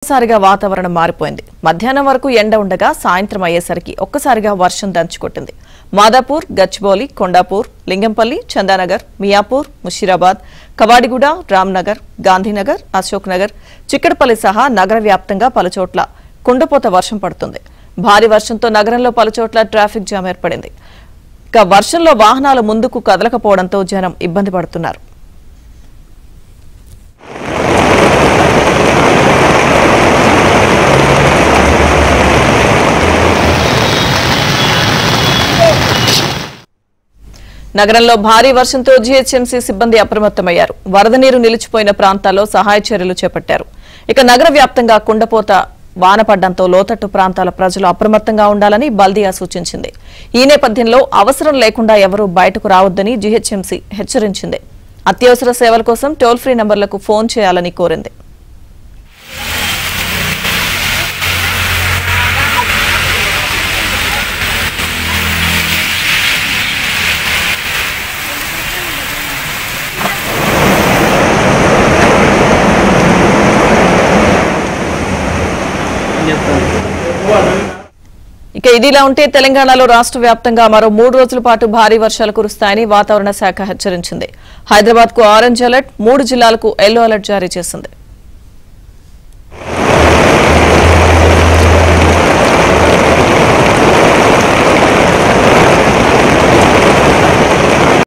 ఒక్కసారిగా వాతావరణం మారిపోయింది. మధ్యాహ్నం వరకు ఎండ ఉండగా సాయంత్రం అయ్యేసరికి ఒక్కసారిగా వర్షం దంచుకొట్టింది. మాదాపూర్, గచ్చిబౌలి, కొండాపూర్, లింగంపల్లి, చందానగర్, మియాపూర్, ముషీరాబాద్, కవాడిగూడ, రామ్నగర్, గాంధీనగర్, అశోక్ నగర్, చిక్కడపల్లి సహా నగర వ్యాప్తంగా పలుచోట్ల కుండపోత వర్షం పడుతుంది. భారీ వర్షంతో నగరంలో పలుచోట్ల ట్రాఫిక్ జామ్ ఏర్పడింది. ఇక వర్షంలో వాహనాలు ముందుకు కదలకపోవడంతో జనం ఇబ్బంది పడుతున్నారు. నగరంలో భారీ వర్షంతో జీహెచ్ఎంసీ సిబ్బంది అప్రమత్తమయ్యారు. వరద నీరు నిలిచిపోయిన ప్రాంతాల్లో సహాయ చర్యలు చేపట్టారు. ఇక నగర వ్యాప్తంగా కుండపోత వాన పడ్డంతో లోతట్టు ప్రాంతాల ప్రజలు అప్రమత్తంగా ఉండాలని బల్దియా సూచించింది. ఈ నేపథ్యంలో అవసరం లేకుండా ఎవరూ బయటకు రావద్దని జీహెచ్ఎంసీ హెచ్చరించింది. అత్యవసర సేవల కోసం టోల్ ఫ్రీ నంబర్లకు ఫోన్ చేయాలని కోరింది. ఇక ఇదిలా ఉంటే తెలంగాణలో రాష్ట్ర వ్యాప్తంగా మరో 3 రోజుల పాటు భారీ వర్షాలు కురుస్తాయని వాతావరణ శాఖ హెచ్చరించింది. హైదరాబాద్ కు ఆరెంజ్ అలర్ట్, 3 జిల్లాలకు ఎల్లో అలర్ట్ జారీ చేసింది.